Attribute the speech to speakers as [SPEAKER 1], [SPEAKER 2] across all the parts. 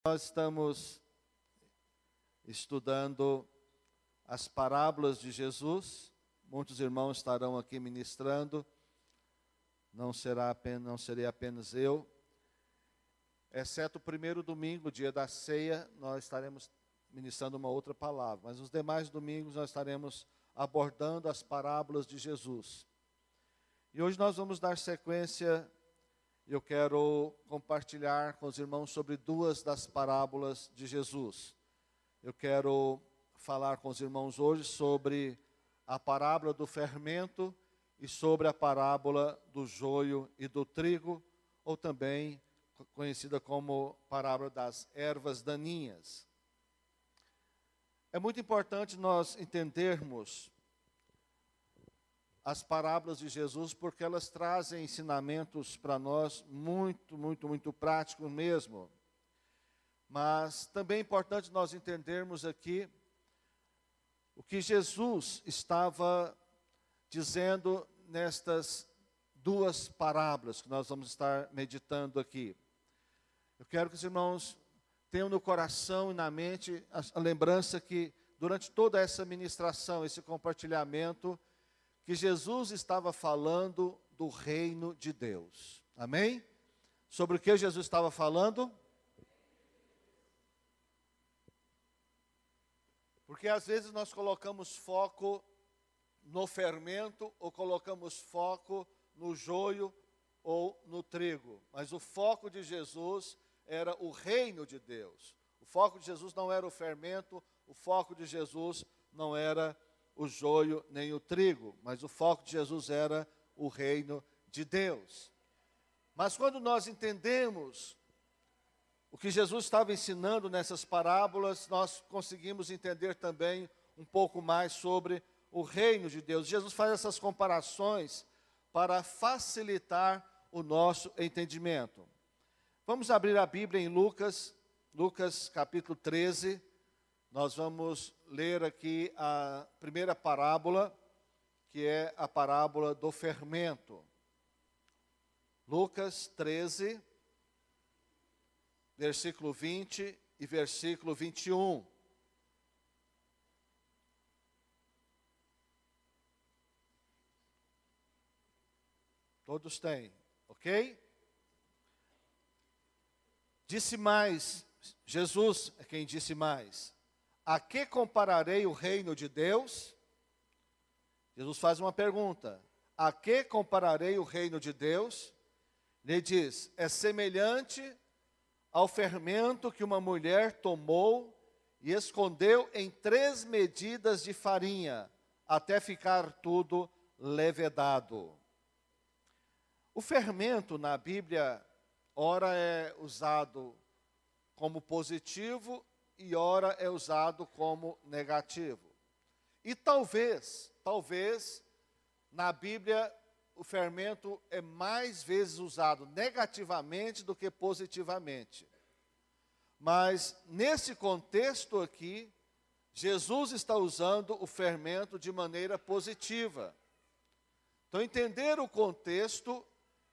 [SPEAKER 1] Nós estamos estudando as parábolas de Jesus. Muitos irmãos estarão aqui ministrando. Não serei apenas eu. Exceto o primeiro domingo, dia da ceia, nós estaremos ministrando uma outra palavra. Mas os demais domingos nós estaremos abordando as parábolas de Jesus. E hoje nós vamos dar sequência. Eu quero compartilhar com os irmãos sobre duas das parábolas de Jesus. Eu quero falar com os irmãos hoje sobre a parábola do fermento e sobre a parábola do joio e do trigo, ou também conhecida como parábola das ervas daninhas. É muito importante nós entendermos as parábolas de Jesus, porque elas trazem ensinamentos para nós muito práticos mesmo. Mas também é importante nós entendermos aqui o que Jesus estava dizendo nestas duas parábolas que nós vamos estar meditando aqui. Eu quero que os irmãos tenham no coração e na mente a lembrança que durante toda essa ministração, esse compartilhamento, que Jesus estava falando do reino de Deus. Amém? Sobre o que Jesus estava falando? Porque às vezes nós colocamos foco no fermento, ou colocamos foco no joio ou no trigo. Mas o foco de Jesus era o reino de Deus. O foco de Jesus não era o fermento, o foco de Jesus não era o joio nem o trigo, mas o foco de Jesus era o reino de Deus. Mas quando nós entendemos o que Jesus estava ensinando nessas parábolas, nós conseguimos entender também um pouco mais sobre o reino de Deus. Jesus faz essas comparações para facilitar o nosso entendimento. Vamos abrir a Bíblia em Lucas capítulo 13. Nós vamos ler aqui a primeira parábola, que é a parábola do fermento. Lucas 13, versículo 20 e versículo 21. Todos têm, ok? Disse mais, Jesus é quem disse mais: a que compararei o reino de Deus? Jesus faz uma pergunta: a que compararei o reino de Deus? Ele diz: é semelhante ao fermento que uma mulher tomou e escondeu em 3 medidas de farinha, até ficar tudo levedado. O fermento na Bíblia, ora é usado como positivo e ora é usado como negativo. E talvez, na Bíblia, o fermento é mais vezes usado negativamente do que positivamente. Mas, nesse contexto aqui, Jesus está usando o fermento de maneira positiva. Então, entender o contexto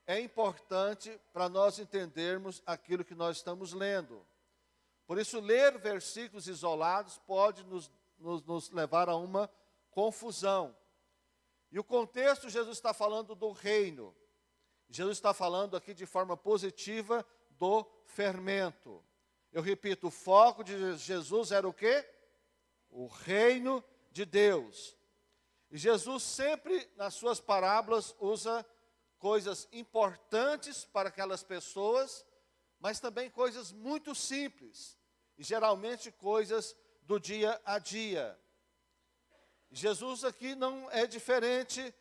[SPEAKER 1] é importante para nós entendermos aquilo que nós estamos lendo. Por isso, ler versículos isolados pode nos levar a uma confusão. E o contexto, Jesus está falando do reino. Jesus está falando aqui de forma positiva do fermento. Eu repito, o foco de Jesus era o quê? O reino de Deus. E Jesus sempre, nas suas parábolas, usa coisas importantes para aquelas pessoas, mas também coisas muito simples, e geralmente coisas do dia a dia. Jesus aqui não é diferente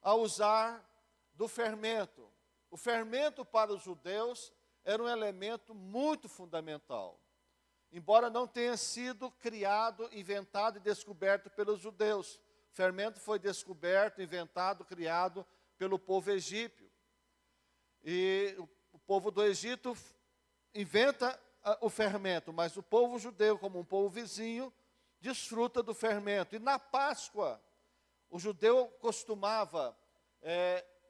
[SPEAKER 1] ao usar do fermento. O fermento para os judeus era um elemento muito fundamental. Embora não tenha sido criado, inventado e descoberto pelos judeus. O fermento foi descoberto, inventado, criado pelo povo egípcio. E o povo do Egito inventa o fermento, mas o povo judeu, como um povo vizinho, desfruta do fermento. E na Páscoa, o judeu costumava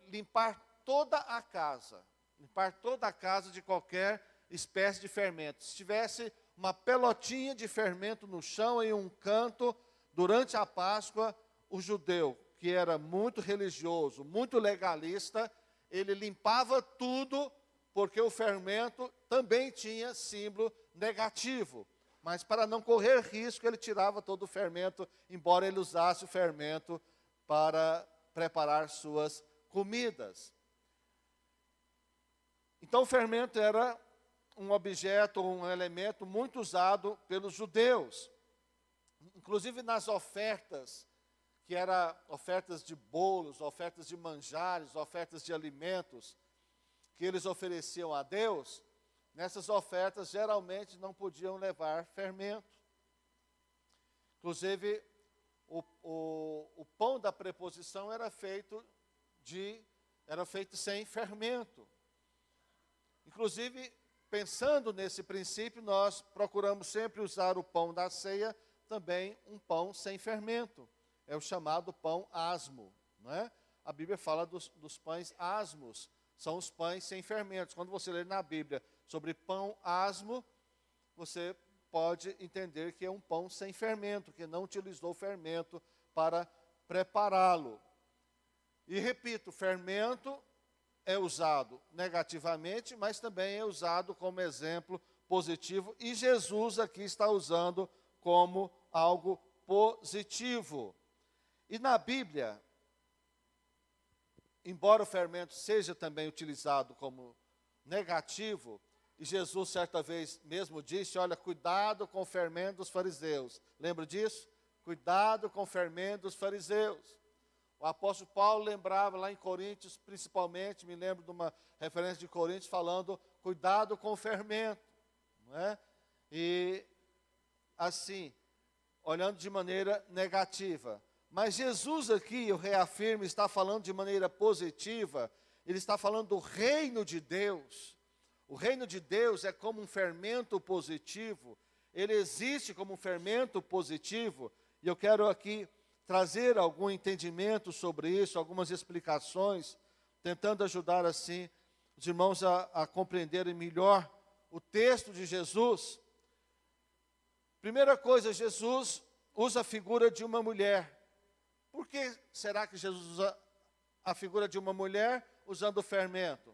[SPEAKER 1] limpar toda a casa de qualquer espécie de fermento. Se tivesse uma pelotinha de fermento no chão em um canto, durante a Páscoa, o judeu, que era muito religioso, muito legalista, ele limpava tudo, porque o fermento também tinha símbolo negativo. Mas para não correr risco, ele tirava todo o fermento, embora ele usasse o fermento para preparar suas comidas. Então o fermento era um objeto, um elemento muito usado pelos judeus. Inclusive nas ofertas, que eram ofertas de bolos, ofertas de manjares, ofertas de alimentos, que eles ofereciam a Deus, nessas ofertas geralmente não podiam levar fermento. Inclusive, o pão da preposição era feito sem fermento. Inclusive, pensando nesse princípio, nós procuramos sempre usar o pão da ceia, também um pão sem fermento. É o chamado pão asmo, não é? A Bíblia fala dos pães asmos, são os pães sem fermentos. Quando você lê na Bíblia sobre pão asmo, você pode entender que é um pão sem fermento, que não utilizou fermento para prepará-lo. E repito, fermento é usado negativamente, mas também é usado como exemplo positivo, e Jesus aqui está usando como algo positivo. E na Bíblia, embora o fermento seja também utilizado como negativo, e Jesus certa vez mesmo disse, olha, cuidado com o fermento dos fariseus. Lembra disso? Cuidado com o fermento dos fariseus. O apóstolo Paulo lembrava lá em Coríntios, principalmente, me lembro de uma referência de Coríntios, falando, cuidado com o fermento. Não é? E assim, olhando de maneira negativa. Mas Jesus aqui, eu reafirmo, está falando de maneira positiva, ele está falando do reino de Deus. O reino de Deus é como um fermento positivo, ele existe como um fermento positivo, e eu quero aqui trazer algum entendimento sobre isso, algumas explicações, tentando ajudar assim os irmãos a compreenderem melhor o texto de Jesus. Primeira coisa, Jesus usa a figura de uma mulher. Por que será que Jesus usa a figura de uma mulher usando o fermento?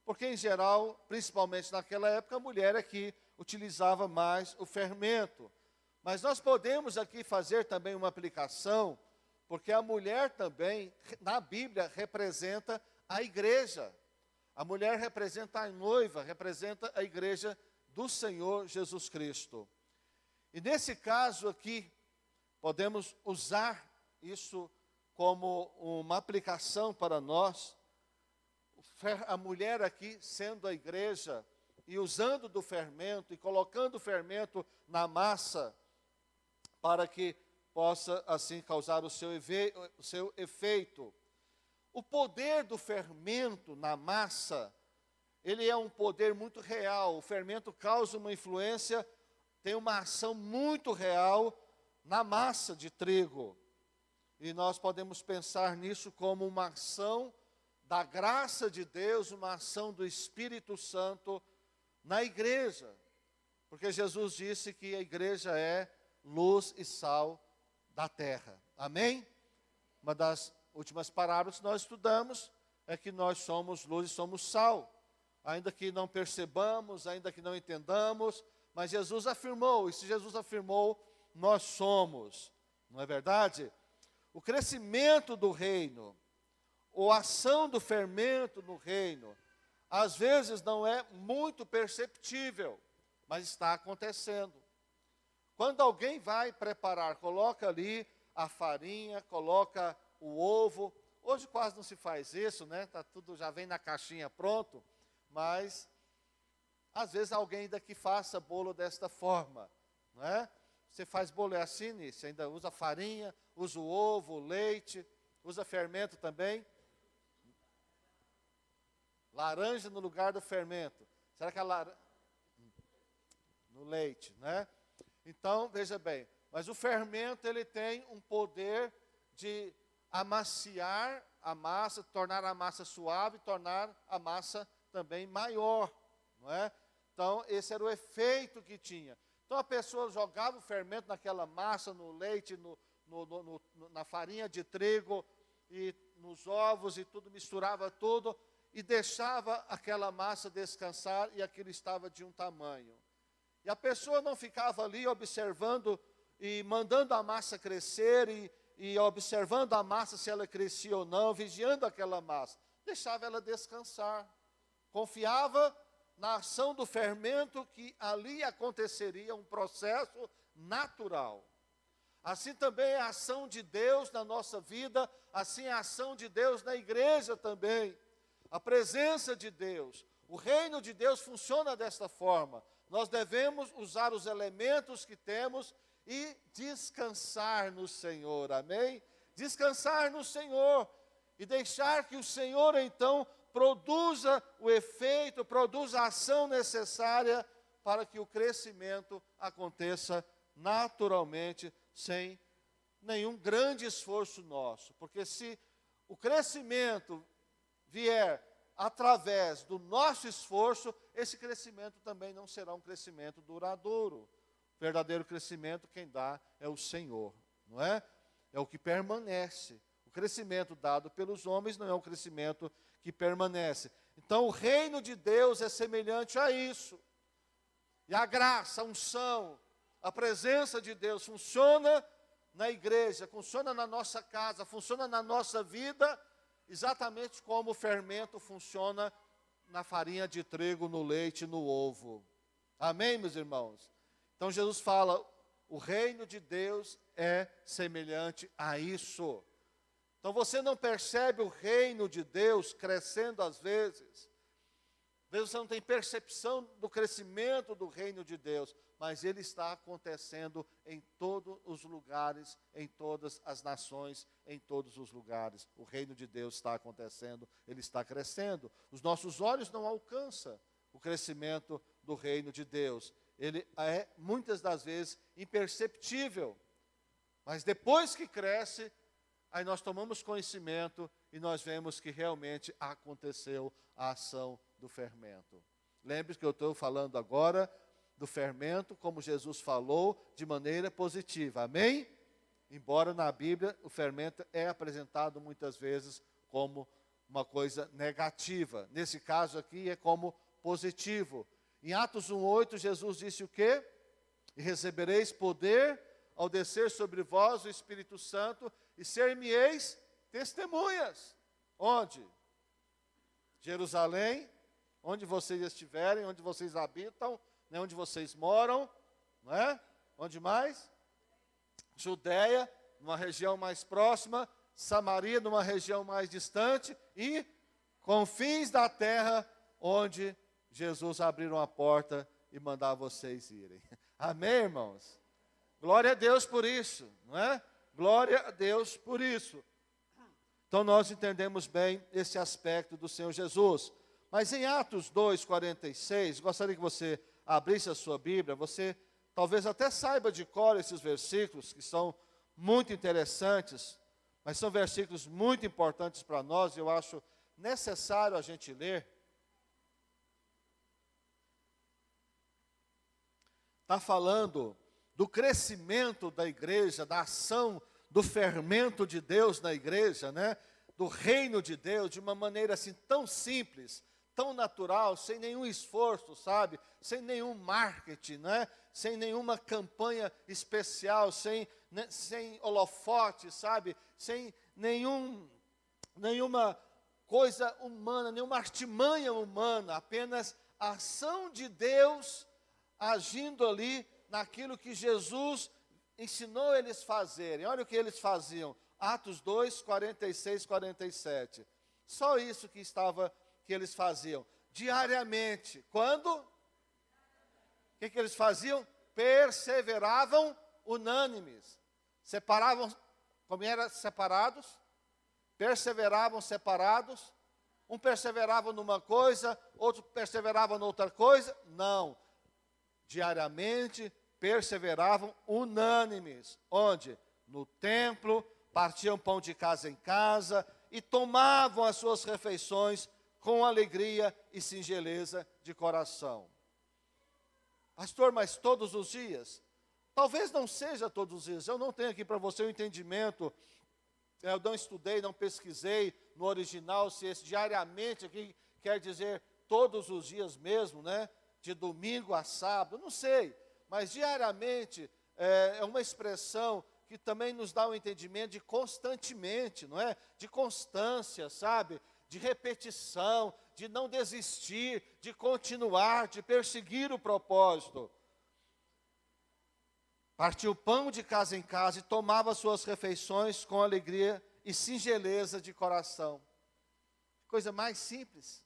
[SPEAKER 1] Porque, em geral, principalmente naquela época, a mulher é que utilizava mais o fermento. Mas nós podemos aqui fazer também uma aplicação, porque a mulher também, na Bíblia, representa a igreja. A mulher representa a noiva, representa a igreja do Senhor Jesus Cristo. E nesse caso aqui, podemos usar isso como uma aplicação para nós. A mulher aqui sendo a igreja e usando do fermento e colocando o fermento na massa para que possa assim causar o seu efeito. O poder do fermento na massa, ele é um poder muito real. O fermento causa uma influência, tem uma ação muito real na massa de trigo. E nós podemos pensar nisso como uma ação da graça de Deus, uma ação do Espírito Santo na igreja. Porque Jesus disse que a igreja é luz e sal da terra. Amém? Uma das últimas parábolas que nós estudamos é que nós somos luz e somos sal. Ainda que não percebamos, ainda que não entendamos, mas Jesus afirmou, e se Jesus afirmou, nós somos. Não é verdade? O crescimento do reino, ou a ação do fermento no reino, às vezes não é muito perceptível, mas está acontecendo. Quando alguém vai preparar, coloca ali a farinha, coloca o ovo. Hoje quase não se faz isso, né? Tá tudo, já vem na caixinha pronto, mas às vezes alguém ainda que faça bolo desta forma, não é? Você faz bolo é assim, Nícia? Ainda usa farinha, usa o ovo, o leite, usa fermento também. Laranja no lugar do fermento. Será que a laranja... No leite, né? Então, veja bem, mas o fermento, ele tem um poder de amaciar a massa, tornar a massa suave, tornar a massa também maior, não é? Então, esse era o efeito que tinha. Então, a pessoa jogava o fermento naquela massa, no leite, na farinha de trigo, e nos ovos, e tudo, misturava tudo, e deixava aquela massa descansar, e aquilo estava de um tamanho. E a pessoa não ficava ali observando e mandando a massa crescer, e observando a massa se ela crescia ou não, vigiando aquela massa. Deixava ela descansar. Confiava na ação do fermento, que ali aconteceria um processo natural. Assim também é a ação de Deus na nossa vida, assim é a ação de Deus na igreja também. A presença de Deus, o reino de Deus funciona desta forma. Nós devemos usar os elementos que temos e descansar no Senhor, amém? Descansar no Senhor e deixar que o Senhor então produza o efeito, produza a ação necessária para que o crescimento aconteça naturalmente, sem nenhum grande esforço nosso. Porque se o crescimento vier através do nosso esforço, esse crescimento também não será um crescimento duradouro. O verdadeiro crescimento quem dá é o Senhor, não é? É o que permanece. O crescimento dado pelos homens não é um crescimento que permanece. Então, o reino de Deus é semelhante a isso. E a graça, a unção, a presença de Deus funciona na igreja, funciona na nossa casa, funciona na nossa vida, exatamente como o fermento funciona na farinha de trigo, no leite, no ovo. Amém, meus irmãos? Então, Jesus fala, o reino de Deus é semelhante a isso. Então, você não percebe o reino de Deus crescendo às vezes. Às vezes você não tem percepção do crescimento do reino de Deus, mas ele está acontecendo em todos os lugares, em todas as nações, em todos os lugares. O reino de Deus está acontecendo, ele está crescendo. Os nossos olhos não alcançam o crescimento do reino de Deus. Ele é, muitas das vezes, imperceptível. Mas depois que cresce, aí nós tomamos conhecimento e nós vemos que realmente aconteceu a ação do fermento. Lembre-se que eu estou falando agora do fermento, como Jesus falou, de maneira positiva. Amém? Embora na Bíblia o fermento é apresentado muitas vezes como uma coisa negativa. Nesse caso aqui é como positivo. Em Atos 1:8, Jesus disse o quê? E recebereis poder ao descer sobre vós o Espírito Santo, e ser-me-eis testemunhas. Onde? Jerusalém, onde vocês estiverem, onde vocês habitam, né, onde vocês moram, não é? Onde mais? Judeia, numa região mais próxima, Samaria, numa região mais distante, e confins da terra, onde Jesus abriu a porta e mandar vocês irem. Amém, irmãos? Glória a Deus por isso, não é? Glória a Deus por isso. Então nós entendemos bem esse aspecto do Senhor Jesus. Mas em Atos 2:46, gostaria que você abrisse a sua Bíblia, você talvez até saiba de cor esses versículos, que são muito interessantes, mas são versículos muito importantes para nós, e eu acho necessário a gente ler. Está falando do crescimento da igreja, da ação, do fermento de Deus na igreja, né? Do reino de Deus, de uma maneira assim tão simples, tão natural, sem nenhum esforço, sabe? Sem nenhum marketing, né? Sem nenhuma campanha especial, sem holofote, sabe? Sem nenhuma coisa humana, nenhuma artimanha humana, apenas a ação de Deus agindo ali naquilo que Jesus ensinou eles fazerem. Olha o que eles faziam. Atos 2, 46, 47. Só isso que eles faziam. Diariamente. Quando? O que eles faziam? Perseveravam unânimes. Separavam, como eram separados? Perseveravam separados. Um perseverava numa coisa, outro perseverava noutra coisa. Não. Diariamente perseveravam unânimes. Onde? No templo, partiam pão de casa em casa e tomavam as suas refeições com alegria e singeleza de coração. Pastor, mas todos os dias? Talvez não seja todos os dias. Eu não tenho aqui para você o entendimento. Eu não estudei, não pesquisei no original se esse diariamente aqui quer dizer todos os dias mesmo, né? De domingo a sábado, não sei. Mas diariamente é uma expressão que também nos dá um entendimento de constantemente, não é? De constância, sabe? De repetição, de não desistir, de continuar, de perseguir o propósito. Partia o pão de casa em casa e tomava suas refeições com alegria e singeleza de coração. Coisa mais simples.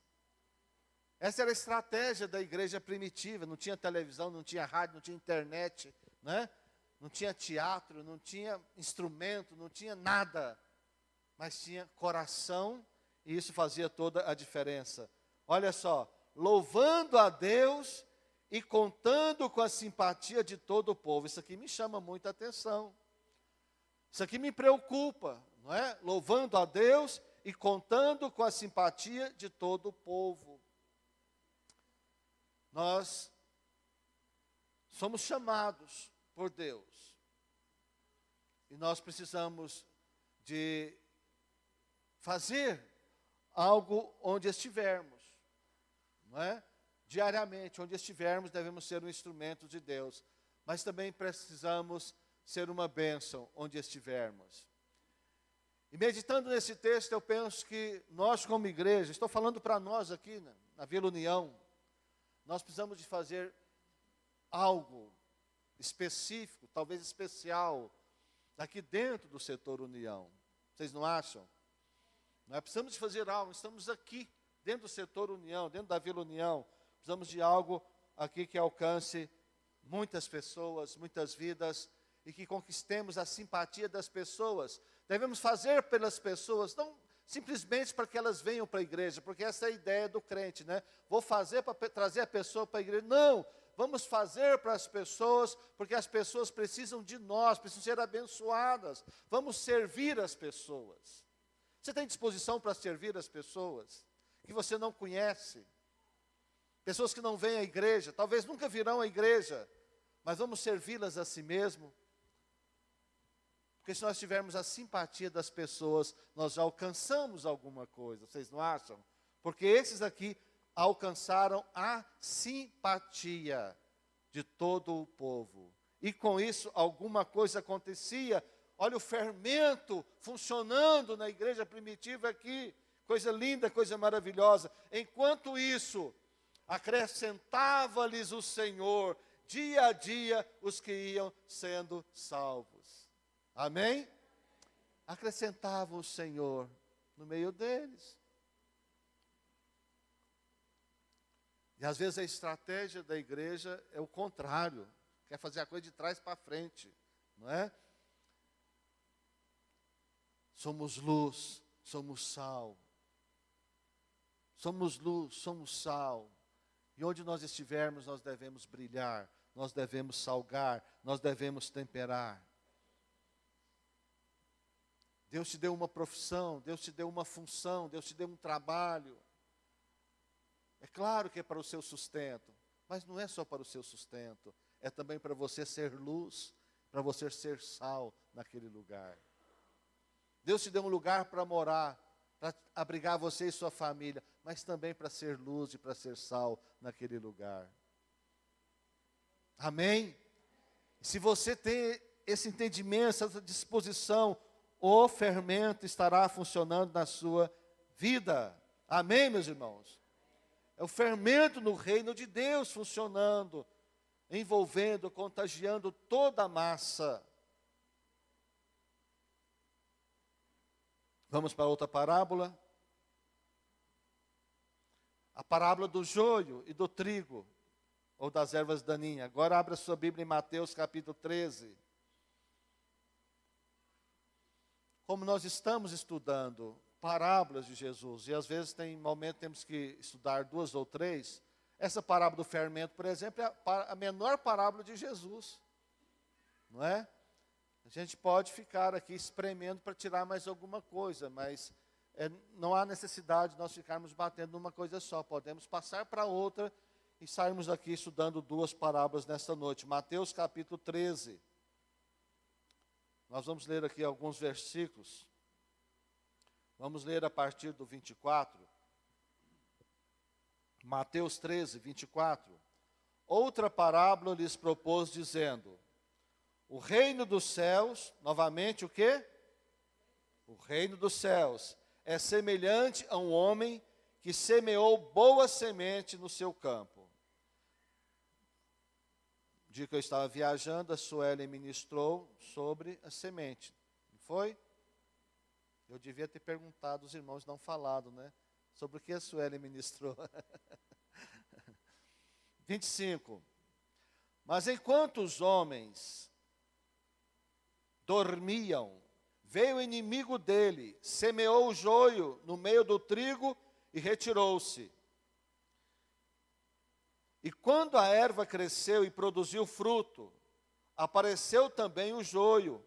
[SPEAKER 1] Essa era a estratégia da igreja primitiva. Não tinha televisão, não tinha rádio, não tinha internet, né? Não tinha teatro, não tinha instrumento, não tinha nada. Mas tinha coração e isso fazia toda a diferença. Olha só, louvando a Deus e contando com a simpatia de todo o povo. Isso aqui me chama muita atenção. Isso aqui me preocupa, não é? Louvando a Deus e contando com a simpatia de todo o povo. Nós somos chamados por Deus. E nós precisamos de fazer algo onde estivermos, não é? Diariamente, onde estivermos, devemos ser um instrumento de Deus. Mas também precisamos ser uma bênção onde estivermos. E meditando nesse texto, eu penso que nós como igreja, estou falando para nós aqui na Vila União, nós precisamos de fazer algo específico, talvez especial, aqui dentro do setor União. Vocês não acham? Nós precisamos de fazer algo, estamos aqui, dentro do setor União, dentro da Vila União. Precisamos de algo aqui que alcance muitas pessoas, muitas vidas, e que conquistemos a simpatia das pessoas. Devemos fazer pelas pessoas, não simplesmente para que elas venham para a igreja, porque essa é a ideia do crente, né? Vou fazer para trazer a pessoa para a igreja. Não, vamos fazer para as pessoas, porque as pessoas precisam de nós, precisam ser abençoadas. Vamos servir as pessoas. Você tem disposição para servir as pessoas que você não conhece? Pessoas que não vêm à igreja, talvez nunca virão à igreja, mas vamos servi-las a si mesmo. Porque se nós tivermos a simpatia das pessoas, nós já alcançamos alguma coisa, vocês não acham? Porque esses aqui alcançaram a simpatia de todo o povo. E com isso alguma coisa acontecia. Olha o fermento funcionando na igreja primitiva aqui. Coisa linda, coisa maravilhosa. Enquanto isso, acrescentava-lhes o Senhor, dia a dia, os que iam sendo salvos. Amém? Acrescentava o Senhor no meio deles. E às vezes a estratégia da igreja é o contrário. Quer fazer a coisa de trás para frente, não é? Somos luz, somos sal. Somos luz, somos sal. E onde nós estivermos, nós devemos brilhar, nós devemos salgar, nós devemos temperar. Deus te deu uma profissão, Deus te deu uma função, Deus te deu um trabalho. É claro que é para o seu sustento, mas não é só para o seu sustento, é também para você ser luz, para você ser sal naquele lugar. Deus te deu um lugar para morar, para abrigar você e sua família, mas também para ser luz e para ser sal naquele lugar. Amém? Se você tem esse entendimento, essa disposição, o fermento estará funcionando na sua vida. Amém, meus irmãos? É o fermento no reino de Deus funcionando, envolvendo, contagiando toda a massa. Vamos para outra parábola. A parábola do joio e do trigo, ou das ervas daninhas. Agora abra sua Bíblia em Mateus capítulo 13. Como nós estamos estudando parábolas de Jesus, e às vezes tem momento temos que estudar 2 ou 3, essa parábola do fermento, por exemplo, é a menor parábola de Jesus, não é? A gente pode ficar aqui espremendo para tirar mais alguma coisa, mas não há necessidade de nós ficarmos batendo numa coisa só, podemos passar para outra e sairmos daqui estudando duas parábolas nesta noite. Mateus capítulo 13. Nós vamos ler aqui alguns versículos. Vamos ler a partir do 24. Mateus 13, 24. Outra parábola lhes propôs, dizendo: o reino dos céus, novamente o quê? O reino dos céus é semelhante a um homem que semeou boa semente no seu campo. No dia que eu estava viajando, a Suelen ministrou sobre a semente. Não foi? Eu devia ter perguntado, os irmãos não falado, né? Sobre o que a Suelen ministrou. 25. Mas enquanto os homens dormiam, veio o inimigo dele, semeou o joio no meio do trigo e retirou-se. E quando a erva cresceu e produziu fruto, apareceu também o joio.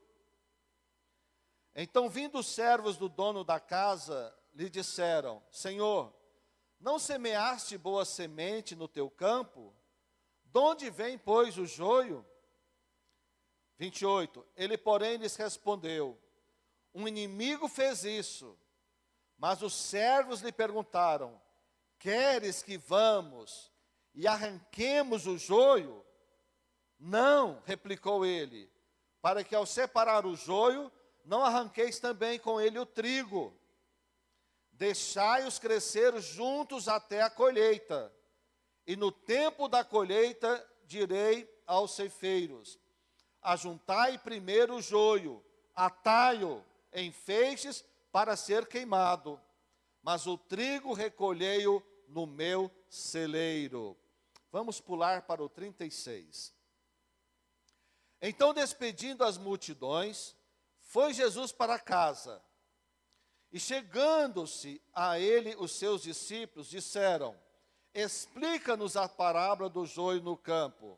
[SPEAKER 1] Então, vindo os servos do dono da casa, lhe disseram: Senhor, não semeaste boa semente no teu campo? De onde vem, pois, o joio? 28. Ele, porém, lhes respondeu: um inimigo fez isso. Mas os servos lhe perguntaram: queres que vamos e arranquemos o joio? Não, replicou ele, para que ao separar o joio, não arranqueis também com ele o trigo. Deixai-os crescer juntos até a colheita. E no tempo da colheita direi aos ceifeiros: ajuntai primeiro o joio, atai-o em feixes para ser queimado, mas o trigo recolhei-o no meu celeiro. Vamos pular para o 36. Então, despedindo as multidões, foi Jesus para casa. E chegando-se a ele os seus discípulos, disseram: explica-nos a parábola do joio no campo.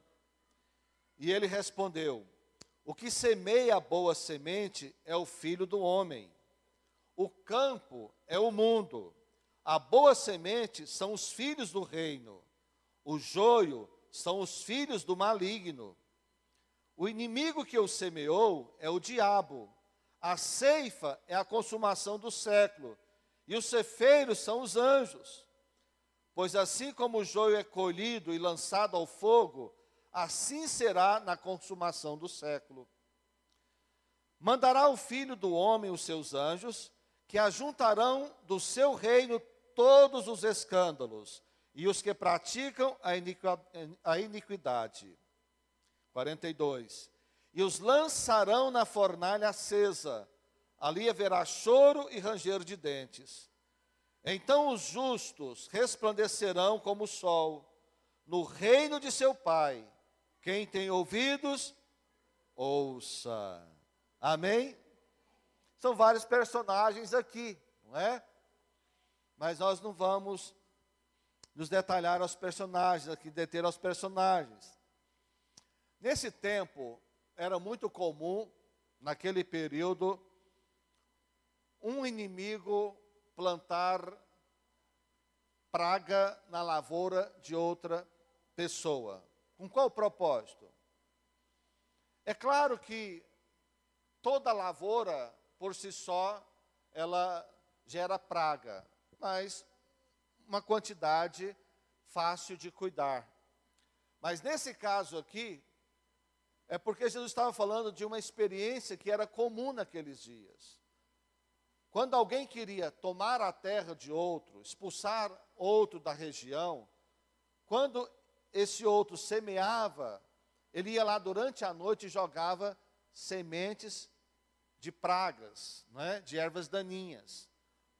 [SPEAKER 1] E ele respondeu: o que semeia a boa semente é o Filho do homem. O campo é o mundo. A boa semente são os filhos do reino. O joio são os filhos do maligno. O inimigo que o semeou é o diabo. A ceifa é a consumação do século. E os ceifeiros são os anjos. Pois assim como o joio é colhido e lançado ao fogo, assim será na consumação do século. Mandará o Filho do homem os seus anjos, que ajuntarão do seu reino todos os escândalos e os que praticam a iniquidade. 42. E os lançarão na fornalha acesa, ali haverá choro e ranger de dentes. Então os justos resplandecerão como o sol, no reino de seu Pai. Quem tem ouvidos, ouça. Amém? São vários personagens aqui, não é? Mas nós não vamos nos detalhar aos personagens, aqui deter aos personagens. Nesse tempo, era muito comum, naquele período, um inimigo plantar praga na lavoura de outra pessoa. Com qual propósito? É claro que toda lavoura, por si só, ela gera praga, mas uma quantidade fácil de cuidar. Mas nesse caso aqui, é porque Jesus estava falando de uma experiência que era comum naqueles dias. Quando alguém queria tomar a terra de outro, expulsar outro da região, quando esse outro semeava, ele ia lá durante a noite e jogava sementes de pragas, não é? De ervas daninhas,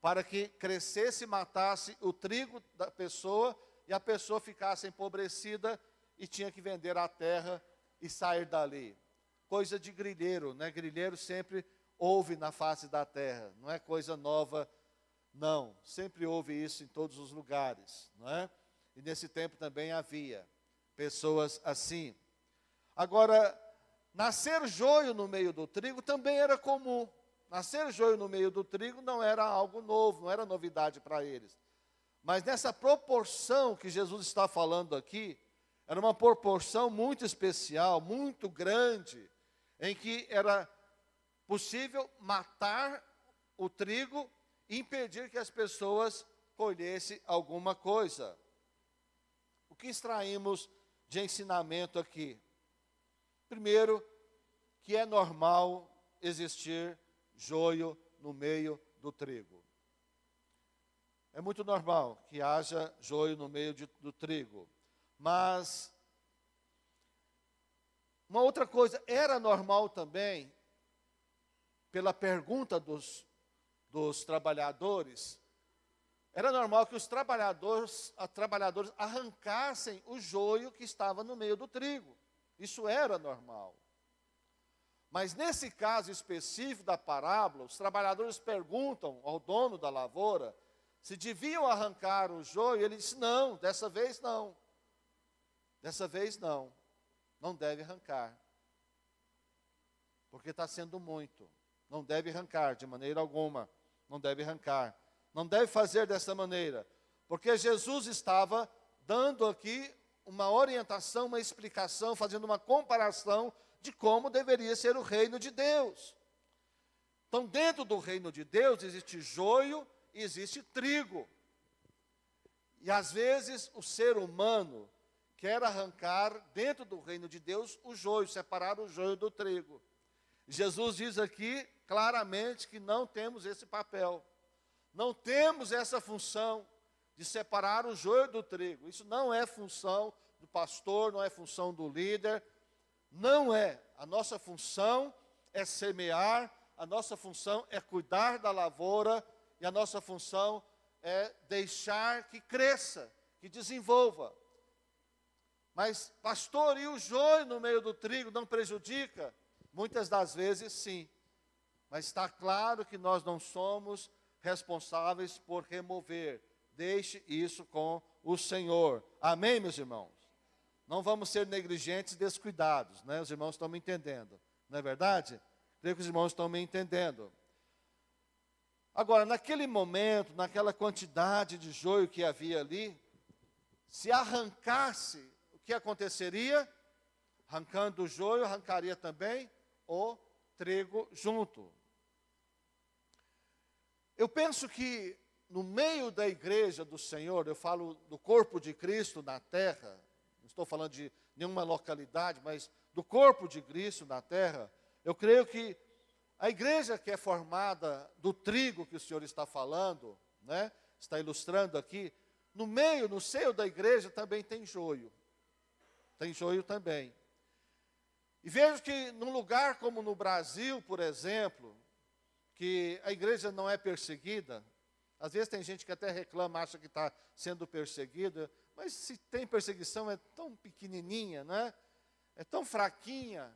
[SPEAKER 1] para que crescesse e matasse o trigo da pessoa e a pessoa ficasse empobrecida e tinha que vender a terra e sair dali. Coisa de grilheiro, né? Grilheiro sempre houve na face da terra, não é coisa nova, não. Sempre houve isso em todos os lugares, não é? E nesse tempo também havia pessoas assim. Agora, nascer joio no meio do trigo também era comum. Nascer joio no meio do trigo não era algo novo, não era novidade para eles. Mas nessa proporção que Jesus está falando aqui, era uma proporção muito especial, muito grande, em que era possível matar o trigo e impedir que as pessoas colhessem alguma coisa. O que extraímos de ensinamento aqui? Primeiro, que é normal existir joio no meio do trigo. É muito normal que haja joio no meio do trigo. Mas, uma outra coisa, era normal também, pela pergunta dos trabalhadores, era normal que os trabalhadores arrancassem o joio que estava no meio do trigo. Isso era normal. Mas nesse caso específico da parábola, os trabalhadores perguntam ao dono da lavoura se deviam arrancar o joio. Ele disse: não, dessa vez não. Dessa vez não. Não deve arrancar. Porque está sendo muito. Não deve arrancar de maneira alguma. Não deve arrancar. Não deve fazer dessa maneira. Porque Jesus estava dando aqui uma orientação, uma explicação, fazendo uma comparação de como deveria ser o reino de Deus. Então, dentro do reino de Deus existe joio e existe trigo. E às vezes o ser humano quer arrancar dentro do reino de Deus o joio, separar o joio do trigo. Jesus diz aqui claramente que não temos esse papel. Não temos essa função de separar o joio do trigo. Isso não é função do pastor, não é função do líder. Não é. A nossa função é semear, a nossa função é cuidar da lavoura, e a nossa função é deixar que cresça, que desenvolva. Mas, pastor, e o joio no meio do trigo não prejudica? Muitas das vezes, sim. Mas está claro que nós não somos responsáveis por remover. Deixe isso com o Senhor. Amém, meus irmãos? Não vamos ser negligentes e descuidados, né? Os irmãos estão me entendendo, não é verdade? Creio que os irmãos estão me entendendo. Agora, naquele momento, naquela quantidade de joio que havia ali, se arrancasse, o que aconteceria? Arrancando o joio, arrancaria também o trigo junto. Eu penso que no meio da igreja do Senhor, eu falo do corpo de Cristo na terra, não estou falando de nenhuma localidade, mas do corpo de Cristo na terra, eu creio que a igreja que é formada do trigo que o Senhor está falando, né, está ilustrando aqui, no meio, no seio da igreja também tem joio. Tem joio também. E vejo que num lugar como no Brasil, por exemplo, que a igreja não é perseguida, às vezes tem gente que até reclama, acha que está sendo perseguida, mas se tem perseguição é tão pequenininha, né? É tão fraquinha,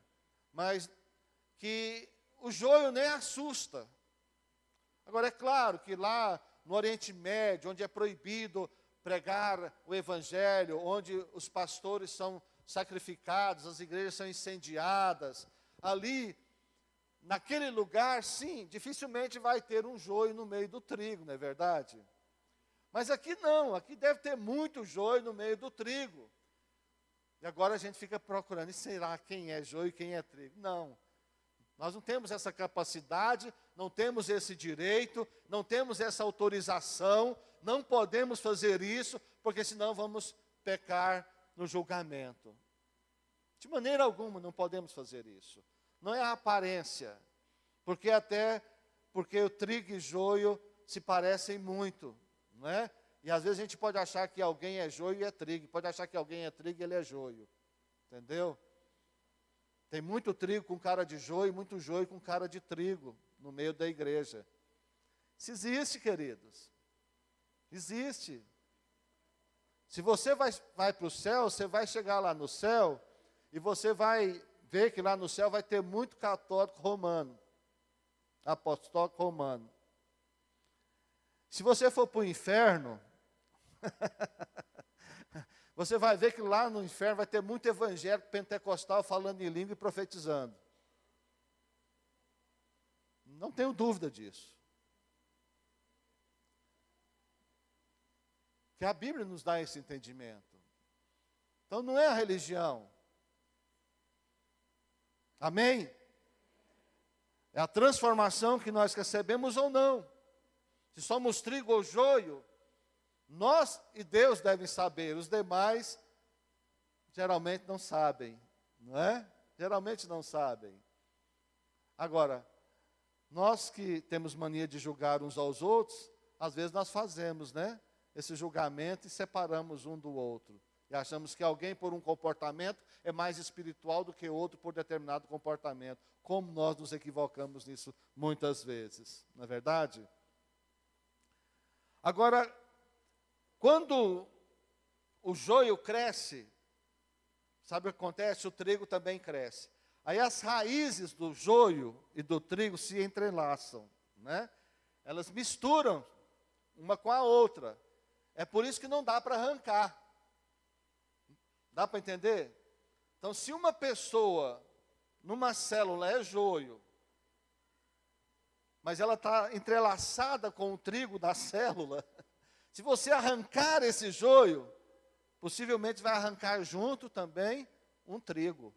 [SPEAKER 1] mas que o joio nem assusta. Agora, é claro que lá no Oriente Médio, onde é proibido pregar o Evangelho, onde os pastores são sacrificados, as igrejas são incendiadas, ali, naquele lugar, sim, dificilmente vai ter um joio no meio do trigo, não é verdade? Mas aqui não, aqui deve ter muito joio no meio do trigo. E agora a gente fica procurando, e será quem é joio e quem é trigo? Não. Nós não temos essa capacidade, não temos esse direito, não temos essa autorização, não podemos fazer isso, porque senão vamos pecar no julgamento. De maneira alguma não podemos fazer isso. Não é a aparência, porque o trigo e joio se parecem muito, não é? E às vezes a gente pode achar que alguém é joio e é trigo, pode achar que alguém é trigo e ele é joio, entendeu? Tem muito trigo com cara de joio, muito joio com cara de trigo no meio da igreja. Isso existe, queridos. Existe. Se você vai para o céu, você vai chegar lá no céu e você vai ver que lá no céu vai ter muito católico romano, apostólico romano. Se você for para o inferno, você vai ver que lá no inferno vai ter muito evangélico pentecostal falando em língua e profetizando. Não tenho dúvida disso. Porque a Bíblia nos dá esse entendimento. Então não é a religião. Amém? É a transformação que nós recebemos ou não. Se somos trigo ou joio, nós e Deus devem saber. Os demais geralmente não sabem, não é? Geralmente não sabem. Agora, nós que temos mania de julgar uns aos outros, às vezes nós fazemos, né? Esse julgamento e separamos um do outro. E achamos que alguém por um comportamento é mais espiritual do que outro por determinado comportamento. Como nós nos equivocamos nisso muitas vezes, não é verdade? Agora, quando o joio cresce, sabe o que acontece? O trigo também cresce. Aí as raízes do joio e do trigo se entrelaçam, né? Elas misturam uma com a outra. É por isso que não dá para arrancar. Dá para entender? Então, se uma pessoa, numa célula, é joio, mas ela está entrelaçada com o trigo da célula, se você arrancar esse joio, possivelmente vai arrancar junto também um trigo.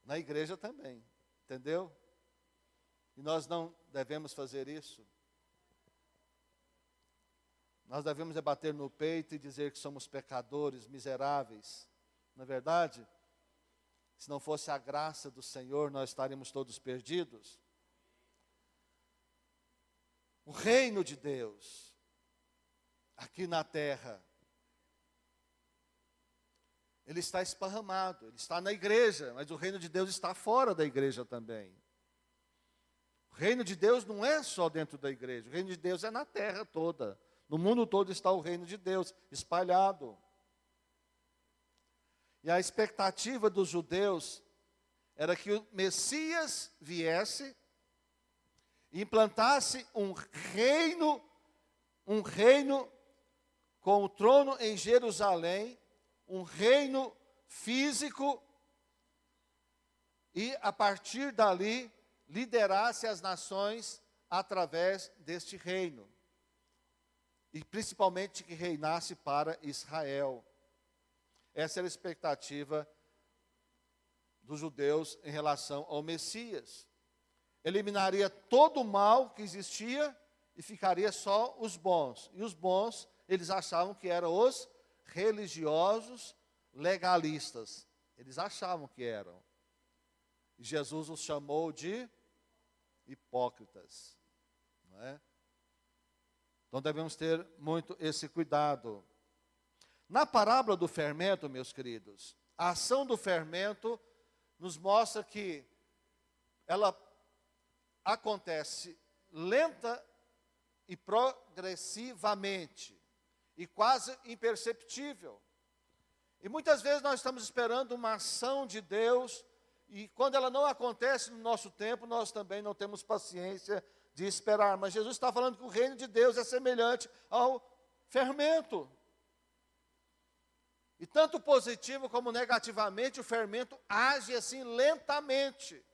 [SPEAKER 1] Na igreja também, entendeu? E nós não devemos fazer isso. Nós devemos bater no peito e dizer que somos pecadores, miseráveis. Não é verdade? Se não fosse a graça do Senhor, nós estaríamos todos perdidos. O reino de Deus, aqui na terra, ele está esparramado, ele está na igreja, mas o reino de Deus está fora da igreja também. O reino de Deus não é só dentro da igreja, o reino de Deus é na terra toda. No mundo todo está o reino de Deus, espalhado. E a expectativa dos judeus era que o Messias viesse e implantasse um reino com o trono em Jerusalém, um reino físico, e a partir dali liderasse as nações através deste reino. E principalmente que reinasse para Israel. Essa era a expectativa dos judeus em relação ao Messias. Eliminaria todo o mal que existia e ficaria só os bons. E os bons, eles achavam que eram os religiosos legalistas. Eles achavam que eram. E Jesus os chamou de hipócritas. Não é? Então devemos ter muito esse cuidado. Na parábola do fermento, meus queridos, a ação do fermento nos mostra que ela acontece lenta e progressivamente, e quase imperceptível. E muitas vezes nós estamos esperando uma ação de Deus, e quando ela não acontece no nosso tempo, nós também não temos paciência de esperar. Mas Jesus está falando que o reino de Deus é semelhante ao fermento. E tanto positivo como negativamente, o fermento age assim lentamente.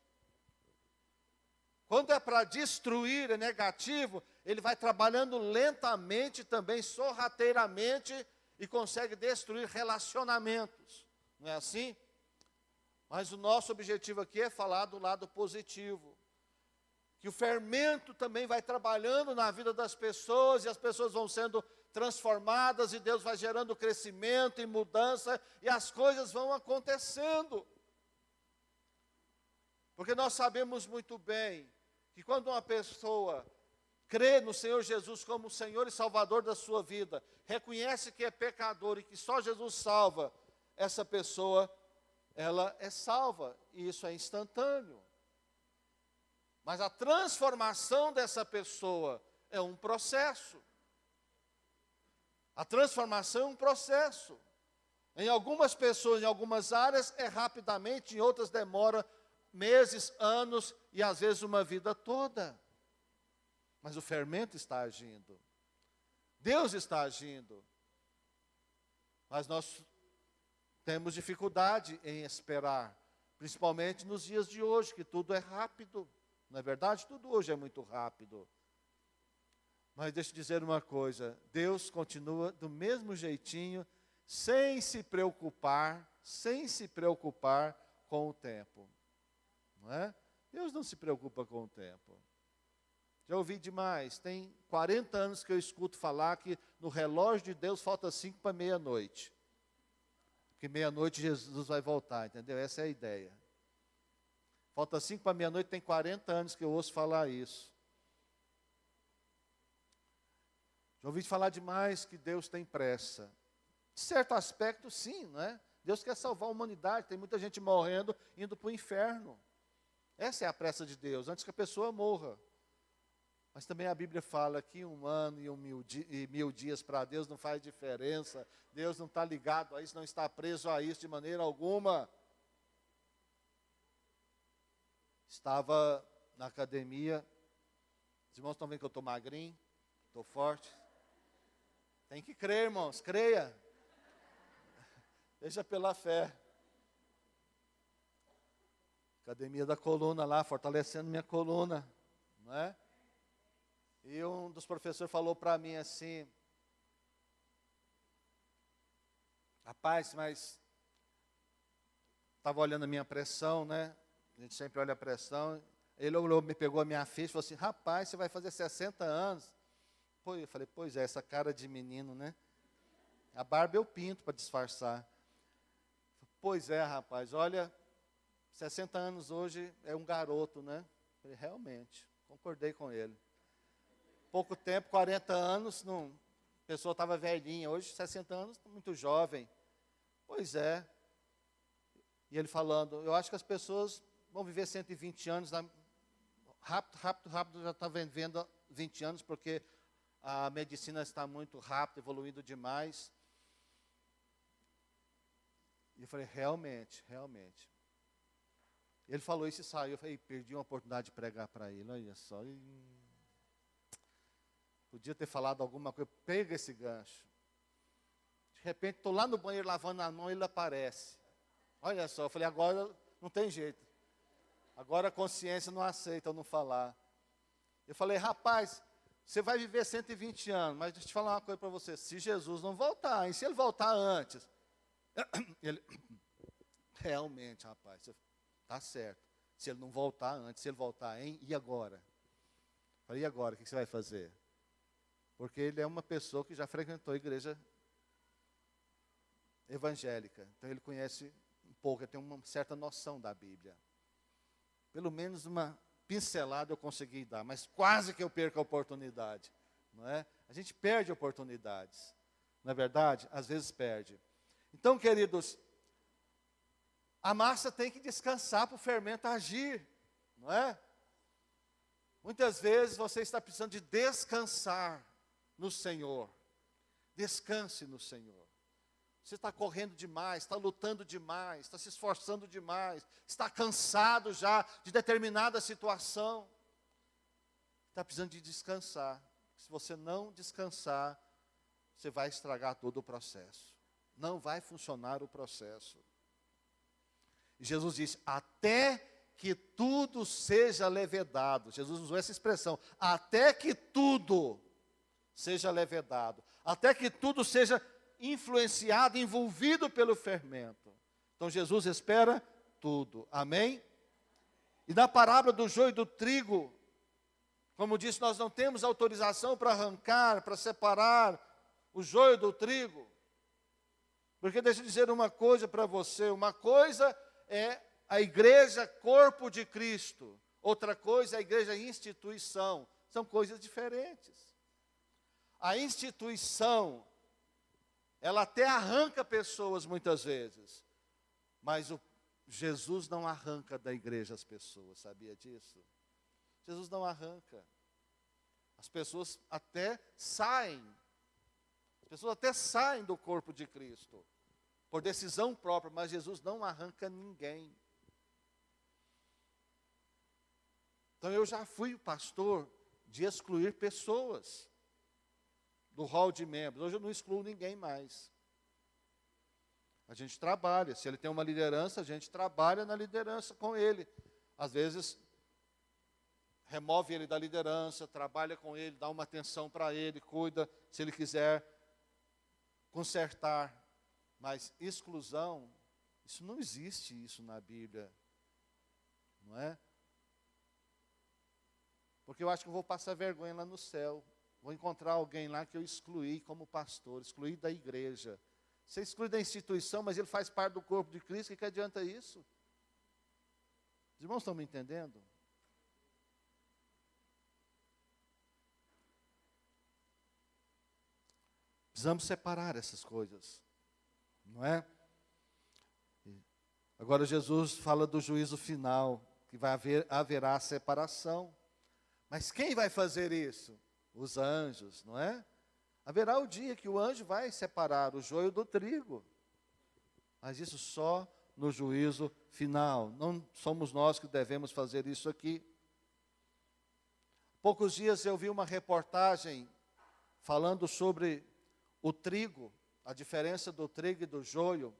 [SPEAKER 1] Quando é para destruir, é negativo, ele vai trabalhando lentamente, também sorrateiramente, e consegue destruir relacionamentos. Não é assim? Mas o nosso objetivo aqui é falar do lado positivo. Que o fermento também vai trabalhando na vida das pessoas, e as pessoas vão sendo transformadas, e Deus vai gerando crescimento e mudança, e as coisas vão acontecendo. Porque nós sabemos muito bem que quando uma pessoa crê no Senhor Jesus como Senhor e Salvador da sua vida, reconhece que é pecador e que só Jesus salva, essa pessoa, ela é salva, e isso é instantâneo. Mas a transformação dessa pessoa é um processo. A transformação é um processo. Em algumas pessoas, em algumas áreas, é rapidamente, em outras demora meses, anos e às vezes uma vida toda. Mas o fermento está agindo. Deus está agindo. Mas nós temos dificuldade em esperar, principalmente nos dias de hoje, que tudo é rápido. Não é verdade? Tudo hoje é muito rápido. Mas deixa eu dizer uma coisa, Deus continua do mesmo jeitinho, sem se preocupar com o tempo. Não é? Deus não se preocupa com o tempo. Já ouvi demais, tem 40 anos que eu escuto falar que no relógio de Deus falta 5 para meia-noite. Porque meia-noite Jesus vai voltar, entendeu? Essa é a ideia. Falta 5 para meia-noite, tem 40 anos que eu ouço falar isso. Já ouvi falar demais que Deus tem pressa. De certo aspecto, sim, não é? Deus quer salvar a humanidade, tem muita gente morrendo, indo para o inferno. Essa é a pressa de Deus, antes que a pessoa morra. Mas também a Bíblia fala que 1 ano e 1000 dias para Deus não faz diferença. Deus não está ligado a isso, não está preso a isso de maneira alguma. Estava na academia. Os irmãos estão vendo que eu estou magrinho, estou forte. Tem que crer, irmãos, creia. Deixa pela fé. Academia da coluna lá, fortalecendo minha coluna, não é? E um dos professores falou para mim assim, rapaz, mas estava olhando a minha pressão, né? A gente sempre olha a pressão. Ele olhou, me pegou a minha ficha e falou assim, rapaz, você vai fazer 60 anos. Pô, eu falei, pois é, essa cara de menino, né? A barba eu pinto para disfarçar. Pois é, rapaz, olha, 60 anos hoje é um garoto, né? Eu falei, realmente, concordei com ele. Pouco tempo, 40 anos, a pessoa estava velhinha. Hoje, 60 anos, muito jovem. Pois é. E ele falando, eu acho que as pessoas vão viver 120 anos, rápido, já está vivendo 20 anos, porque a medicina está muito rápida, evoluindo demais. E eu falei, realmente. Ele falou isso e saiu. Eu falei, perdi uma oportunidade de pregar para ele, olha só. Podia ter falado alguma coisa, pega esse gancho. De repente, estou lá no banheiro lavando a mão e ele aparece. Olha só, eu falei, agora não tem jeito. Agora a consciência não aceita eu não falar. Eu falei, rapaz, você vai viver 120 anos, mas deixa eu te falar uma coisa para você. Se Jesus não voltar, e se ele voltar antes? Ele, realmente, rapaz, está certo. Se ele não voltar antes, se ele voltar, hein? E agora? Eu falei, e agora, o que você vai fazer? Porque ele é uma pessoa que já frequentou a igreja evangélica. Então ele conhece um pouco, tem uma certa noção da Bíblia. Pelo menos uma pincelada eu consegui dar, mas quase que eu perco a oportunidade. Não é? A gente perde oportunidades. Não é verdade? Às vezes perde. Então, queridos, a massa tem que descansar para o fermento agir. Não é? Muitas vezes você está precisando de descansar no Senhor. Descanse no Senhor. Você está correndo demais, está lutando demais, está se esforçando demais, está cansado já de determinada situação. Está precisando de descansar. Se você não descansar, você vai estragar todo o processo. Não vai funcionar o processo. E Jesus disse, até que tudo seja levedado. Jesus usou essa expressão, até que tudo seja levedado, até que tudo seja influenciado, envolvido pelo fermento. Então Jesus espera tudo, amém? E na parábola do joio e do trigo, como disse, nós não temos autorização para arrancar, para separar o joio do trigo. Porque deixa eu dizer uma coisa para você, uma coisa é a igreja corpo de Cristo, outra coisa é a igreja instituição, são coisas diferentes. A instituição, ela até arranca pessoas muitas vezes, mas Jesus não arranca da igreja as pessoas, sabia disso? Jesus não arranca. As pessoas até saem do corpo de Cristo, por decisão própria, mas Jesus não arranca ninguém. Então eu já fui pastor de excluir pessoas do hall de membros. Hoje eu não excluo ninguém mais. A gente trabalha. Se ele tem uma liderança, a gente trabalha na liderança com ele. Às vezes, remove ele da liderança, trabalha com ele, dá uma atenção para ele, cuida, se ele quiser consertar. Mas exclusão, isso não existe isso na Bíblia, não é? Porque eu acho que eu vou passar vergonha lá no céu. Vou encontrar alguém lá que eu excluí como pastor, excluí da igreja. Você exclui da instituição, mas ele faz parte do corpo de Cristo, que adianta isso? Os irmãos estão me entendendo? Precisamos separar essas coisas, não é? Agora Jesus fala do juízo final, que haverá separação. Mas quem vai fazer isso? Os anjos, não é? Haverá o dia que o anjo vai separar o joio do trigo. Mas isso só no juízo final. Não somos nós que devemos fazer isso aqui. Poucos dias eu vi uma reportagem falando sobre o trigo, a diferença do trigo e do joio.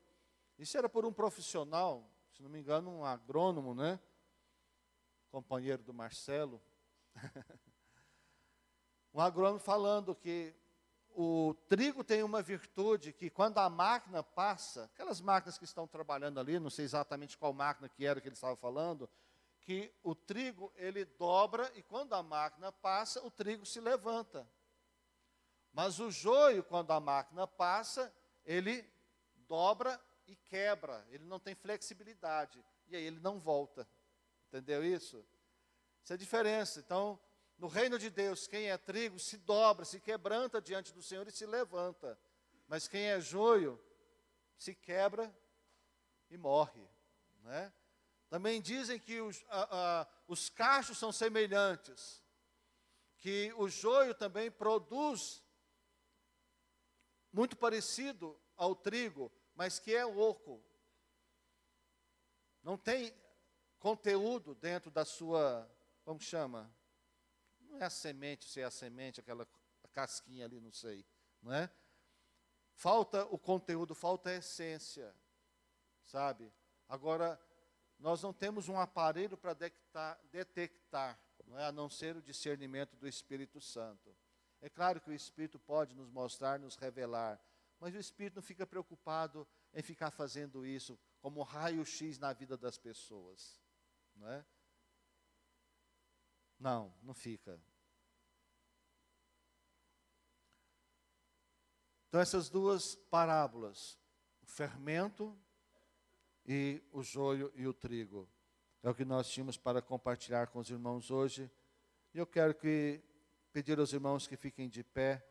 [SPEAKER 1] Isso era por um profissional, se não me engano, um agrônomo, né? Companheiro do Marcelo. Um agrônomo falando que o trigo tem uma virtude que quando a máquina passa, aquelas máquinas que estão trabalhando ali, não sei exatamente qual máquina que era que ele estava falando, que o trigo ele dobra e quando a máquina passa, o trigo se levanta. Mas o joio, quando a máquina passa, ele dobra e quebra, ele não tem flexibilidade, e aí ele não volta. Entendeu isso? Essa é a diferença. Então, no reino de Deus, quem é trigo se dobra, se quebranta diante do Senhor e se levanta. Mas quem é joio, se quebra e morre. Né? Também dizem que os cachos são semelhantes. Que o joio também produz muito parecido ao trigo, mas que é oco. Não tem conteúdo dentro da sua, como chama? Não é a semente, se é a semente, aquela casquinha ali, não sei, não é? Falta o conteúdo, falta a essência, sabe? Agora, nós não temos um aparelho para detectar, não é? A não ser o discernimento do Espírito Santo. É claro que o Espírito pode nos mostrar, nos revelar, mas o Espírito não fica preocupado em ficar fazendo isso como raio-x na vida das pessoas, não é? Não, não fica. Então essas duas parábolas, o fermento e o joio e o trigo, é o que nós tínhamos para compartilhar com os irmãos hoje. E eu quero pedir aos irmãos que fiquem de pé.